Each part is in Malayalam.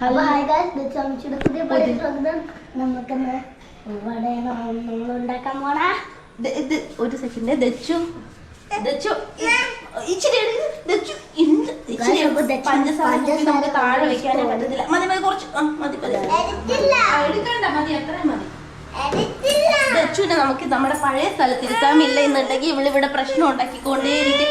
ഹലോ ഹായ് ഗൈസ്, ചമച്ചിയുടെ പുതിയ പരീക്ഷണം നമുക്കെന്ന് നമ്മൾ ഉണ്ടാക്കാൻ പോണ. ഇത് ഒരു സെക്കൻഡ് ദച്ചു ഇച്ചിരി പഞ്ചസാര നമുക്ക് താഴെ വെക്കാനേ പറ്റത്തില്ല. മതി മതി കുറച്ച് മതി എടുക്കണ്ട, മതി അത്രയും മതി. ദച്ചുവിനെ നമുക്ക് നമ്മുടെ പഴയ സ്ഥലത്ത് ഇരുത്താമില്ല എന്നുണ്ടെങ്കിൽ ഇവളിവിടെ പ്രശ്നം ഉണ്ടാക്കിക്കൊണ്ടേയിരിക്കും.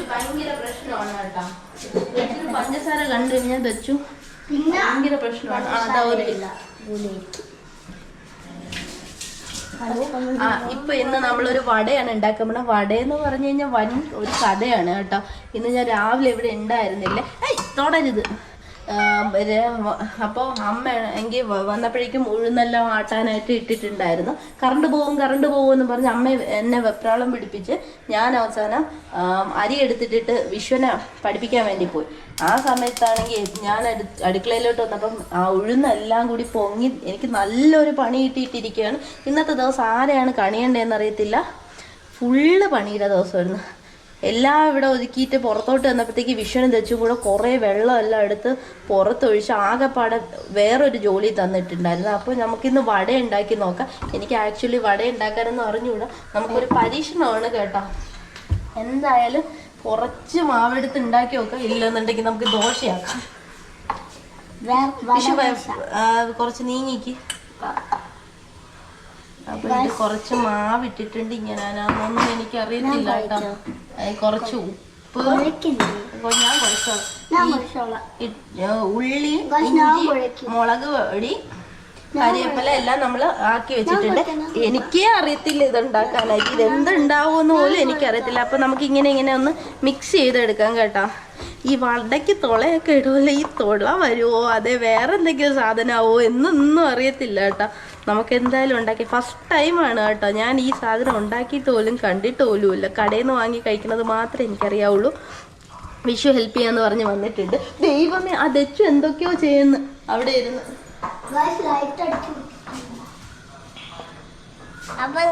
ഭയങ്കര പ്രശ്നമാണ് കേട്ടോ. പഞ്ചസാര കണ്ടു കഴിഞ്ഞാൽ ദച്ചു ഭയങ്കര പ്രശ്നമാണ്. അതാ ഒരു ഇപ്പൊ ഇന്ന് നമ്മളൊരു വടയാണ് ഉണ്ടാക്കാൻ പോണ. വടയെന്ന് പറഞ്ഞു കഴിഞ്ഞാൽ വൻ ഒരു കഥയാണ് കേട്ടോ. ഇന്ന് ഞാൻ രാവിലെ ഇവിടെ ഉണ്ടായിരുന്നില്ലേ, തുടരുത്. അപ്പോൾ അമ്മ എങ്കിൽ വന്നപ്പോഴേക്കും ഉഴുന്നെല്ലാം ആട്ടാനായിട്ട് ഇട്ടിട്ടുണ്ടായിരുന്നു. കറണ്ട് പോകും എന്ന് പറഞ്ഞ് അമ്മ എന്നെ വെപ്രാളം പിടിപ്പിച്ച് ഞാൻ അവസാനം അരി എടുത്തിട്ടിട്ട് വിശ്വനെ പഠിപ്പിക്കാൻ വേണ്ടി പോയി. ആ സമയത്താണെങ്കിൽ ഞാൻ അടുക്കളയിലോട്ട് വന്നപ്പം ആ ഉഴുന്നെല്ലാം കൂടി പൊങ്ങി എനിക്ക് നല്ലൊരു പണി കിട്ടിയിട്ടിരിക്കുകയാണ്. ഇന്നത്തെ ദിവസം ആരെയാണ് കണിയേണ്ടതെന്ന് അറിയത്തില്ല. ഫുള്ള് പണിയുടെ ദിവസമായിരുന്നു. എല്ലാം ഇവിടെ ഒതുക്കിയിട്ട് പുറത്തോട്ട് വന്നപ്പോഴത്തേക്ക് വിശ്വനും തെച്ചും കൂടെ കുറേ വെള്ളമെല്ലാം എടുത്ത് പുറത്തൊഴിച്ച് ആകെപ്പാടെ വേറൊരു ജോലി തന്നിട്ടുണ്ടായിരുന്നു. അപ്പോൾ നമുക്കിന്ന് വട ഉണ്ടാക്കി നോക്കാം. എനിക്ക് ആക്ച്വലി വട ഉണ്ടാക്കാനെന്ന് അറിഞ്ഞുകൂടാ. നമുക്കൊരു പരീക്ഷണമാണ് കേട്ടോ. എന്തായാലും കുറച്ച് മാവെടുത്ത് ഉണ്ടാക്കി നോക്കാം. ഇല്ലെന്നുണ്ടെങ്കിൽ നമുക്ക് ദോശയാക്കാം. വിഷു കുറച്ച് നീങ്ങിക്ക്. അപ്പൊ ഇത് കുറച്ച് മാവിട്ടിട്ടുണ്ട്. ഇങ്ങനെയാണെന്നൊന്നും എനിക്കറിയത്തില്ല കേട്ടോ. കുറച്ച് ഉപ്പ് ഞാൻ കുറച്ചോളാം. ഉള്ളി, ഇഞ്ചി, മുളക് പൊടി, കരിവേപ്പില എല്ലാം നമ്മൾ ആക്കി വെച്ചിട്ടുണ്ട്. എനിക്കേ അറിയത്തില്ല ഇതുണ്ടാക്കാനായിട്ട്. ഇതെന്തുണ്ടാവുമെന്ന് പോലും എനിക്കറിയത്തില്ല. അപ്പൊ നമുക്ക് ഇങ്ങനെ ഒന്ന് മിക്സ് ചെയ്തെടുക്കാം കേട്ടോ. ഈ വടയ്ക്ക് തുളയൊക്കെ ഇടുമല്ലോ, ഈ തുള വരുമോ അതെ വേറെ എന്തെങ്കിലും സാധനമാവോ എന്നൊന്നും അറിയത്തില്ല കേട്ടോ. നമുക്ക് എന്തായാലും ഉണ്ടാക്കി ഫസ്റ്റ് ടൈമാണ് കേട്ടോ. ഞാൻ ഈ സാധനം ഉണ്ടാക്കിയിട്ട് പോലും കണ്ടിട്ട് പോലുമില്ല. കടയിൽ നിന്ന് വാങ്ങി കഴിക്കുന്നത് മാത്രമേ എനിക്കറിയാവുള്ളൂ. വിഷു ഹെൽപ്പ് ചെയ്യാന്ന് പറഞ്ഞ് വന്നിട്ടുണ്ട്. ദൈവമേ, ആ ദച്ചു എന്തൊക്കെയോ ചെയ്യുന്നു അവിടെ ഇരുന്ന്. അപ്പം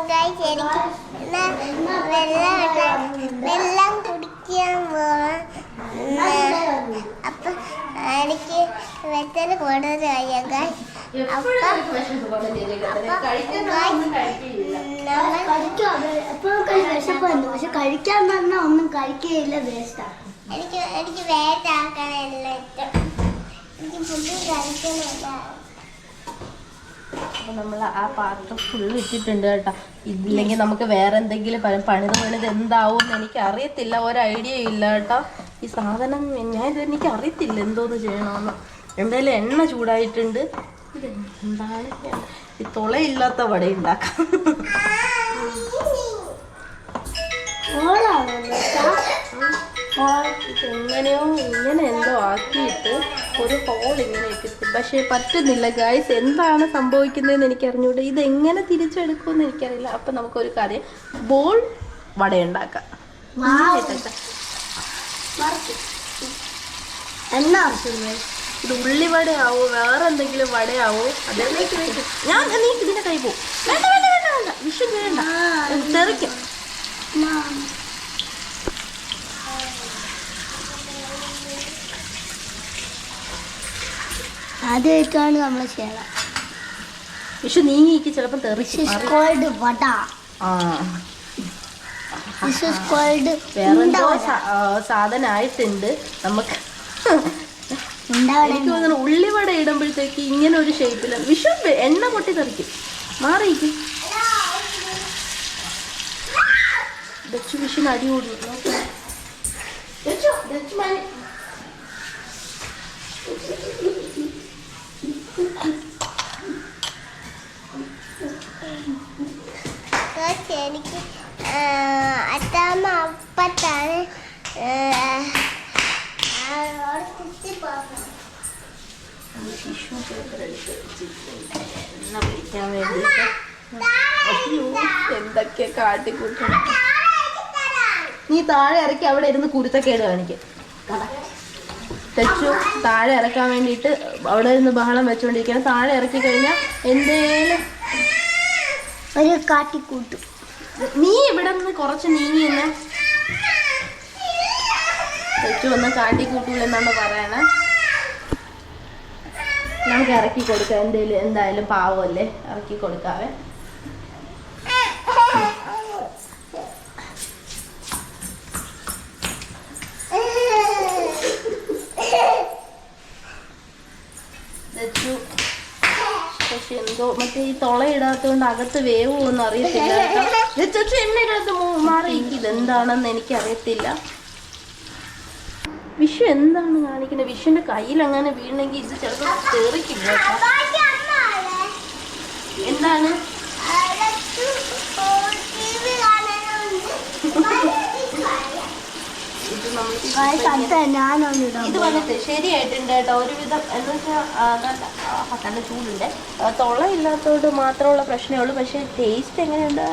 വെള്ളം കുടിക്കാൻ പോവാം. അപ്പം എനിക്ക് വെച്ചത് കൂടുതൽ പക്ഷെ കഴിക്കാൻ പറഞ്ഞാൽ ഒന്നും കഴിക്കുകയില്ല, വേസ്റ്റാണ്. എനിക്ക് വേസ്റ്റ് ആക്കാനല്ല ഇഷ്ടം. എനിക്ക് ഫുഡ് കഴിക്കാനല്ല. അപ്പോൾ നമ്മൾ ആ പാത്രം ഫുള്ള് ഇട്ടിട്ടുണ്ട് കേട്ടോ. ഇതില്ലെങ്കിൽ നമുക്ക് വേറെ എന്തെങ്കിലും പണിത് എന്താവും എന്ന് എനിക്ക് അറിയത്തില്ല. ഒരു ഐഡിയ ഇല്ല കേട്ടോ. ഈ സാധനം എനിക്ക് അറിയത്തില്ല എന്തോന്ന് ചെയ്യണമെന്ന്. എന്തായാലും എണ്ണ ചൂടായിട്ടുണ്ട്. ഇതെന്താണ് ഈ തുളയില്ലാത്ത വട ഉണ്ടാക്കാം. എങ്ങനെയോ ഇങ്ങനെ എന്തോ ആക്കിയിട്ട് ഒരു ഹോൾ ഇങ്ങനെ ഇട്ടിട്ട്, പക്ഷേ പറ്റുന്നില്ല ഗായ്സ്. എന്താണ് സംഭവിക്കുന്നതെന്ന് എനിക്കറിഞ്ഞൂടെ. ഇതെങ്ങനെ തിരിച്ചെടുക്കുമെന്ന് എനിക്കറിയില്ല. അപ്പം നമുക്കൊരു കാര്യം, ബോൾ വട ഉണ്ടാക്കാം. എന്നാ ഇത് ഉള്ളിവടയാവോ വേറെ എന്തെങ്കിലും വടയാവോ? അതിലേക്ക് ഞാൻ നീ ഇതിന്റെ കൈ പോവും. വേണ്ട വേണ്ട വേണ്ട വേണ്ട, വിഷു വേണ്ട, തെറിക്കും. ആദ്യമായിട്ടാണ് നമ്മൾ ചെയ്യണം. വിഷു നീങ്ങിക്ക് ചിലപ്പോൾ തെറിക്കും. വട വേറെന്തോ സാധനമായിട്ടുണ്ട്. നമുക്ക് എനിക്ക് തോന്നുന്നു ഉള്ളിവട ഇടുമ്പോഴത്തേക്ക് ഇങ്ങനെ ഒരു ഷേപ്പിൽ വിഷു എണ്ണ പൊട്ടി തെറിക്കും. മാറിയിരിക്കും. ദച്ചു വിഷുന് അടി കൂടും. എനിക്ക് അത്താമ്മ അപ്പത്താണ് എന്തൊക്കെ കാട്ടിക്കൂട്ടണം. നീ താഴെ ഇറക്കി അവിടെ ഇരുന്ന് കുരുത്തക്കേട് കാണിക്കും. തെച്ചു താഴെ ഇറക്കാൻ വേണ്ടിയിട്ട് അവിടെ ഇരുന്ന് ബഹളം വെച്ചുകൊണ്ടിരിക്കണം. താഴെ ഇറക്കി കഴിഞ്ഞാൽ എന്തേലും ഒരു കാട്ടിക്കൂട്ടും. നീ ഇവിടെ നിന്ന് കുറച്ച് നീങ്ങി തന്നെ ദച്ചു ഒന്നും കാട്ടിക്കൂട്ടൂലെന്നാണ് പറയണേ. നമുക്ക് ഇറക്കി കൊടുക്കാം, എന്തായാലും പാവമല്ലേ, ഇറക്കി കൊടുക്കാവേ. പക്ഷെ എന്തോ മറ്റേ ഈ തുളയിടാത്തോണ്ട് അകത്ത് വേവൊന്നും അറിയത്തില്ല കേട്ടോ. എണ്ണയിടത്ത് മാറിയിരിക്കില്ല, എന്താണെന്ന് എനിക്കറിയത്തില്ല. വിഷു എന്താണ് കാണിക്കുന്നത്? വിഷുവിന്റെ കയ്യിൽ അങ്ങനെ വീണെങ്കിൽ ഇത് ചിലപ്പോൾ തെറിക്കില്ല കേട്ടോ. എന്താണ് ഇത് വന്നിട്ട് ശരിയായിട്ടുണ്ട് കേട്ടോ ഒരുവിധം. എന്ന് വെച്ചാൽ നല്ല ചൂടുണ്ട്, തുള ഇല്ലാത്തതുകൊണ്ട് മാത്രമുള്ള പ്രശ്നമേ ഉള്ളൂ. പക്ഷെ ടേസ്റ്റ് എങ്ങനെയുണ്ട്?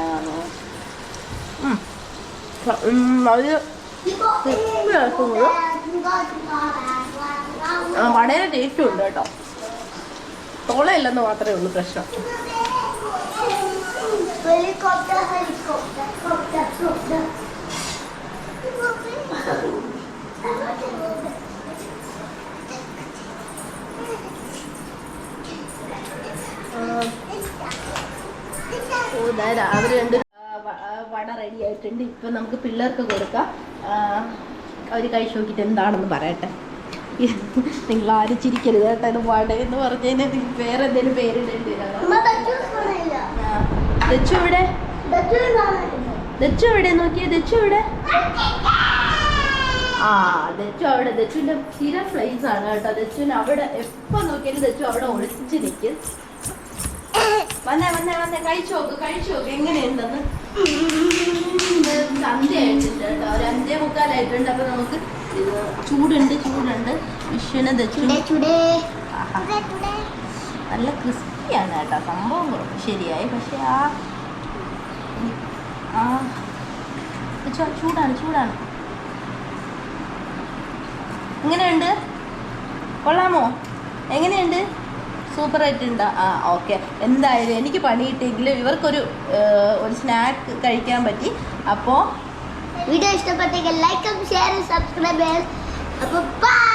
അത് വളരെ ടേസ്റ്റും ഉണ്ട് കേട്ടോ. തുളയില്ലെന്ന് മാത്രമേ ഉള്ളൂ പ്രശ്നം. രാവിലെ 2 വട റെഡി ആയിട്ടുണ്ട്. ഇപ്പം നമുക്ക് പിള്ളേർക്ക് കൊടുക്കാം. അവർ കഴിച്ചു നോക്കിയിട്ട് എന്താണെന്ന് പറയട്ടെ. നിങ്ങൾ ആരും ചിരിക്കരുത് കേട്ടോ. ഇത് വട എന്ന് പറഞ്ഞതിന് വേറെ എന്തെങ്കിലും പേരിടേണ്ടി വരാം. ദച്ചു ഇവിടെ, ദച്ചു എവിടെ നോക്കിയേ, ദച്ചു ഇവിടെ. ദച്ചു അവിടെ, ദച്ചുവിന്റെ സ്ഥിരം പ്ലേസ് ആണ് കേട്ടോ. ദച്ചുവിന് അവിടെ എപ്പോ നോക്കിയാലും ദച്ചു അവിടെ ഒളിച്ച് നിൽക്കും. വന്നേ കഴിച്ചു നോക്ക് എങ്ങനെയുണ്ടെന്ന്. സന്ധ്യ ആയിട്ടുണ്ട് കേട്ടോ, ഒരു 5:45 അപ്പൊ നമുക്ക് ചൂടുണ്ട്. വിഷുവിന് ദച്ചു നല്ല ക്രിസ്പിയാണ് കേട്ടോ സംഭവം. ശരിയായി. പക്ഷെ ചൂടാണ്. എങ്ങനെയുണ്ട്? കൊള്ളാമോ? എങ്ങനെയുണ്ട്? സൂപ്പറായിട്ടുണ്ട്. ഓക്കെ. എന്തായാലും എനിക്ക് പണി കിട്ടിയെങ്കിലും ഇവർക്കൊരു സ്നാക്ക് കഴിക്കാൻ പറ്റി. അപ്പോൾ വീഡിയോ ഇഷ്ടപ്പെട്ടെങ്കിൽ ലൈക്കും ഷെയറും സബ്സ്ക്രൈബ് ചെയ്യാം. അപ്പോൾ ബൈ.